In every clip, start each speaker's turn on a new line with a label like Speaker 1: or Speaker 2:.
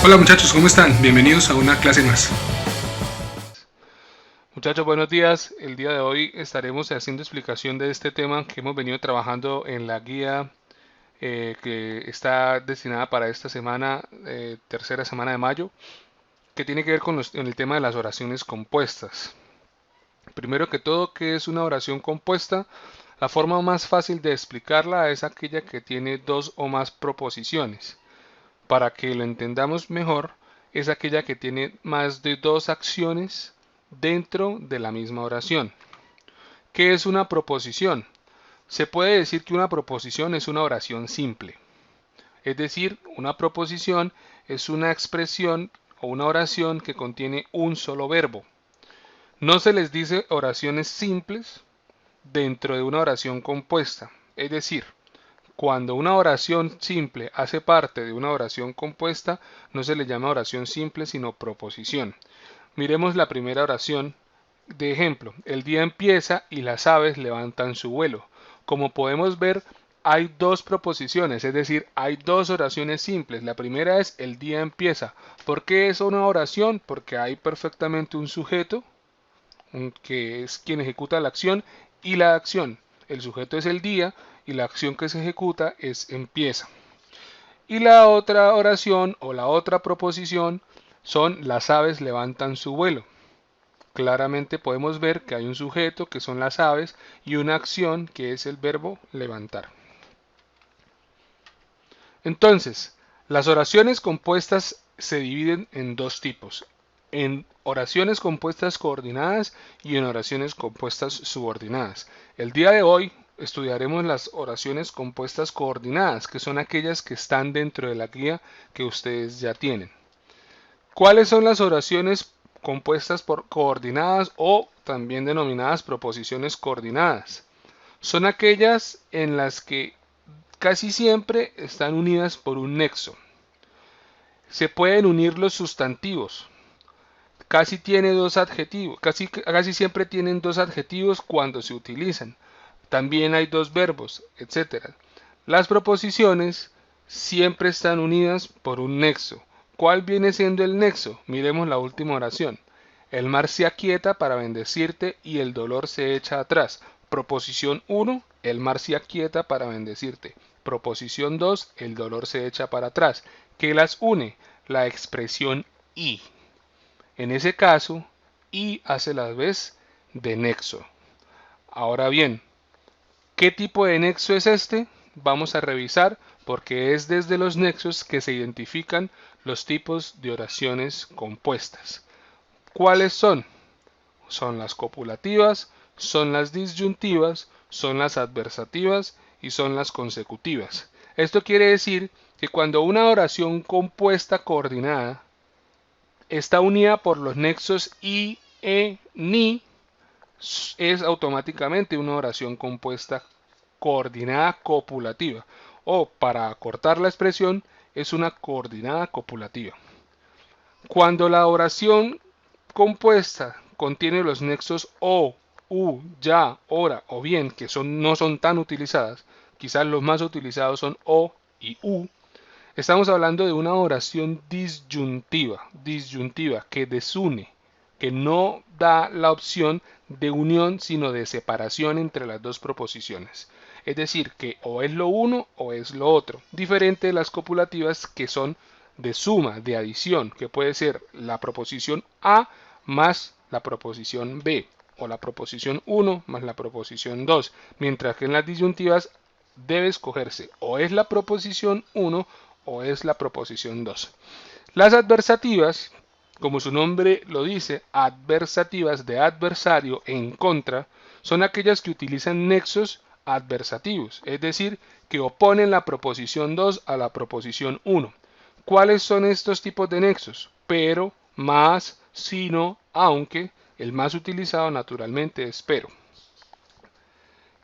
Speaker 1: Hola muchachos, ¿cómo están? Bienvenidos a una clase más.
Speaker 2: Muchachos, buenos días. El día de hoy estaremos haciendo explicación de este tema que hemos venido trabajando en la guía que está destinada para esta semana, tercera semana de mayo, que tiene que ver con el tema de las oraciones compuestas. Primero que todo, ¿qué es una oración compuesta? La forma más fácil de explicarla es aquella que tiene dos o más proposiciones. Para que lo entendamos mejor, es aquella que tiene más de dos acciones dentro de la misma oración. ¿Qué es una proposición? Se puede decir que una proposición es una oración simple. Es decir, una proposición es una expresión o una oración que contiene un solo verbo. No se les dice oraciones simples dentro de una oración compuesta. Es decir, cuando una oración simple hace parte de una oración compuesta, no se le llama oración simple, sino proposición. Miremos la primera oración. De ejemplo, el día empieza y las aves levantan su vuelo. Como podemos ver, hay dos proposiciones, es decir, hay dos oraciones simples. La primera es el día empieza. ¿Por qué es una oración? Porque hay perfectamente un sujeto, que es quien ejecuta la acción, y la acción. El sujeto es el día y la acción que se ejecuta es empieza. Y la otra oración o la otra proposición son las aves levantan su vuelo. Claramente podemos ver que hay un sujeto que son las aves y una acción que es el verbo levantar. Entonces, las oraciones compuestas se dividen en dos tipos, en oraciones compuestas coordinadas y en oraciones compuestas subordinadas. El día de hoy estudiaremos las oraciones compuestas coordinadas, que son aquellas que están dentro de la guía que ustedes ya tienen. ¿Cuáles son las oraciones compuestas por coordinadas o también denominadas proposiciones coordinadas? Son aquellas en las que casi siempre están unidas por un nexo. Se pueden unir los sustantivos. Casi tiene dos adjetivos, casi siempre tienen dos adjetivos cuando se utilizan. También hay dos verbos, etc. Las proposiciones siempre están unidas por un nexo. ¿Cuál viene siendo el nexo? Miremos la última oración. El mar se aquieta para bendecirte y el dolor se echa atrás. Proposición 1, el mar se aquieta para bendecirte. Proposición 2, el dolor se echa para atrás. ¿Qué las une? La expresión y. En ese caso, y hace la vez de nexo. Ahora bien, ¿qué tipo de nexo es este? Vamos a revisar porque es desde los nexos que se identifican los tipos de oraciones compuestas. ¿Cuáles son? Son las copulativas, son las disyuntivas, son las adversativas y son las consecutivas. Esto quiere decir que cuando una oración compuesta coordinada está unida por los nexos y, ni, es automáticamente una oración compuesta coordinada copulativa. O, para acortar la expresión, es una coordinada copulativa. Cuando la oración compuesta contiene los nexos o, ya, ora o bien, que no son tan utilizadas, quizás los más utilizados son o y u, estamos hablando de una oración disyuntiva, que desune, que no da la opción de unión, sino de separación entre las dos proposiciones. Es decir, que o es lo uno o es lo otro, diferente de las copulativas que son de suma, de adición, que puede ser la proposición A más la proposición B, o la proposición 1 más la proposición 2, mientras que en las disyuntivas debe escogerse o es la proposición 1 o es la proposición 2. Las adversativas, como su nombre lo dice, adversativas de adversario en contra, son aquellas que utilizan nexos adversativos, es decir, que oponen la proposición 2 a la proposición 1. ¿Cuáles son estos tipos de nexos? Pero, más, sino, aunque, el más utilizado naturalmente es pero.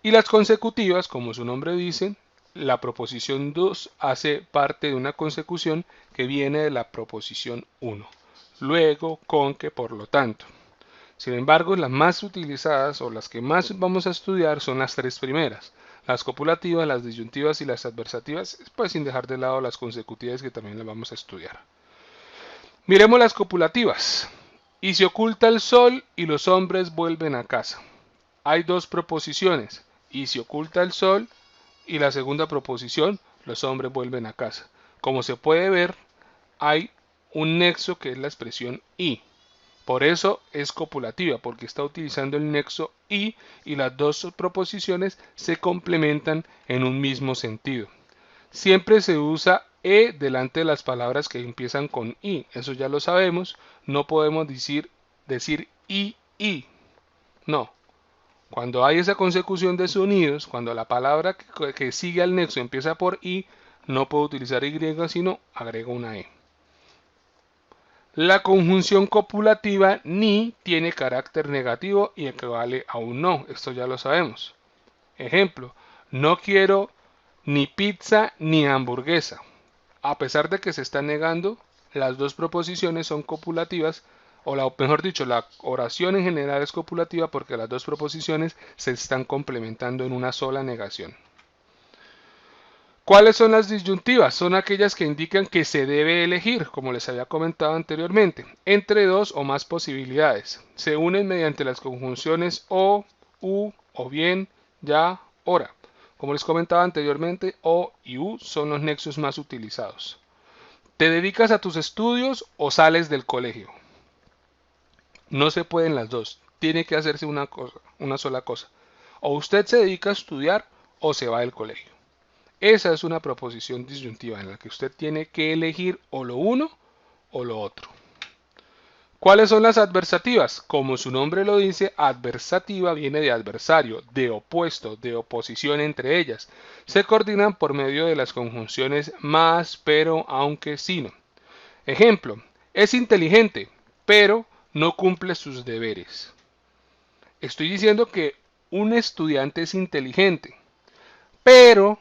Speaker 2: Y las consecutivas, como su nombre dice, la proposición 2 hace parte de una consecución que viene de la proposición 1. Luego, con que, por lo tanto. Sin embargo, las más utilizadas o las que más vamos a estudiar son las tres primeras. Las copulativas, las disyuntivas y las adversativas, pues sin dejar de lado las consecutivas que también las vamos a estudiar. Miremos las copulativas. Y se oculta el sol y los hombres vuelven a casa. Hay dos proposiciones. Y se oculta el sol y la segunda proposición, los hombres vuelven a casa. Como se puede ver, hay un nexo que es la expresión y. Por eso es copulativa, porque está utilizando el nexo y las dos proposiciones se complementan en un mismo sentido. Siempre se usa delante de las palabras que empiezan con i, eso ya lo sabemos. No podemos decir y. No. Cuando hay esa consecución de sonidos, cuando la palabra que sigue al nexo empieza por i, no puedo utilizar y, sino agrego una e. La conjunción copulativa ni tiene carácter negativo y equivale a un no. Esto ya lo sabemos. Ejemplo, no quiero ni pizza ni hamburguesa. A pesar de que se está negando, las dos proposiciones son copulativas, mejor dicho, la oración en general es copulativa porque las dos proposiciones se están complementando en una sola negación. ¿Cuáles son las disyuntivas? Son aquellas que indican que se debe elegir, como les había comentado anteriormente, entre dos o más posibilidades. Se unen mediante las conjunciones o, u, o bien, ya, ora. Como les comentaba anteriormente, o y u son los nexos más utilizados. ¿Te dedicas a tus estudios o sales del colegio? No se pueden las dos. Tiene que hacerse una sola cosa. O usted se dedica a estudiar o se va del colegio. Esa es una proposición disyuntiva en la que usted tiene que elegir o lo uno o lo otro. ¿Cuáles son las adversativas? Como su nombre lo dice, adversativa viene de adversario, de opuesto, de oposición entre ellas. Se coordinan por medio de las conjunciones más, pero, aunque, sino. Ejemplo, es inteligente, pero no cumple sus deberes. Estoy diciendo que un estudiante es inteligente, pero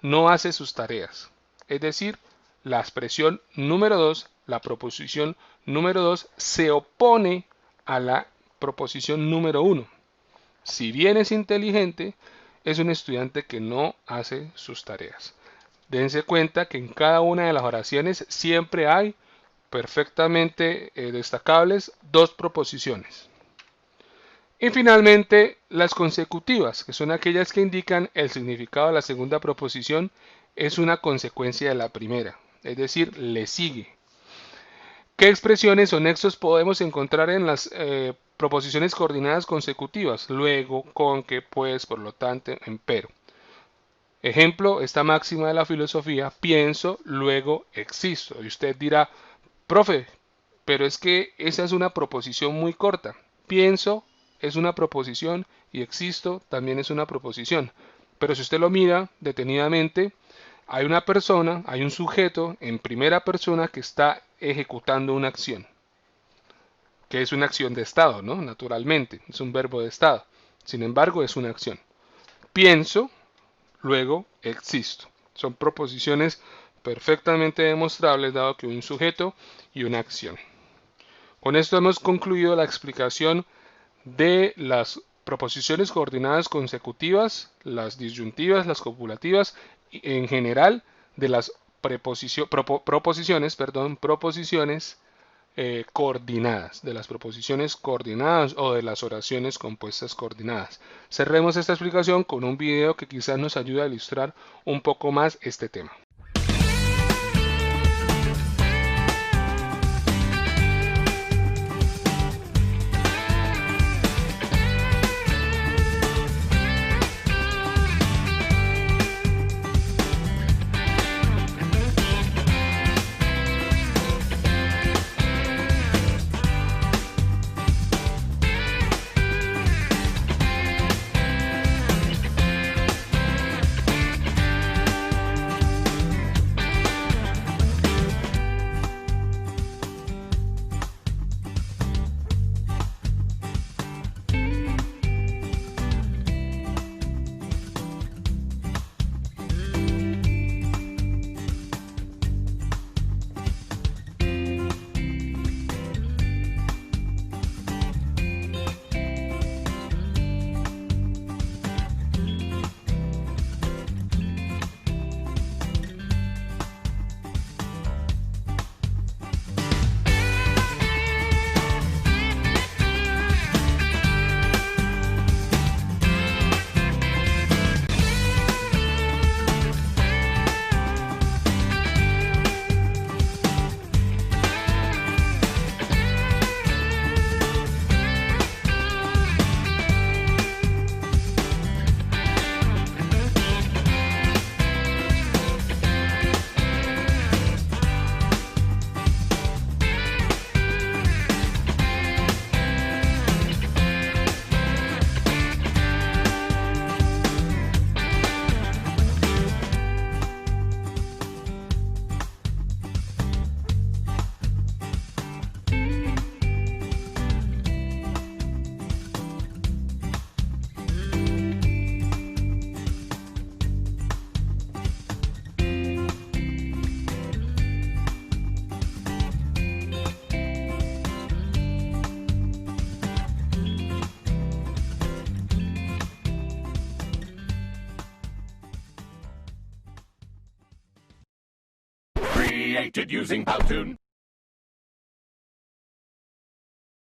Speaker 2: no hace sus tareas. Es decir, la expresión número 2, la proposición número 2 se opone a la proposición número 1. Si bien es inteligente, es un estudiante que no hace sus tareas. Dense cuenta que en cada una de las oraciones siempre hay perfectamente destacables dos proposiciones. Y finalmente, las consecutivas, que son aquellas que indican el significado de la segunda proposición es una consecuencia de la primera, es decir, le sigue. ¿Qué expresiones o nexos podemos encontrar en las proposiciones coordinadas consecutivas? Luego, con, que, pues, por lo tanto, en pero. Ejemplo, esta máxima de la filosofía, pienso, luego existo. Y usted dirá, profe, pero es que esa es una proposición muy corta. Pienso es una proposición y existo también es una proposición. Pero si usted lo mira detenidamente, hay una persona, hay un sujeto en primera persona que está ejecutando una acción. Que es una acción de estado, ¿no? Naturalmente, es un verbo de estado. Sin embargo, es una acción. Pienso, luego existo. Son proposiciones perfectamente demostrables dado que un sujeto y una acción. Con esto hemos concluido la explicación de las proposiciones coordinadas consecutivas, las disyuntivas, las copulativas y en general de las proposiciones coordinadas, de las proposiciones coordinadas o de las oraciones compuestas coordinadas. Cerremos esta explicación con un video que quizás nos ayude a ilustrar un poco más este tema.
Speaker 3: created using Powtoon.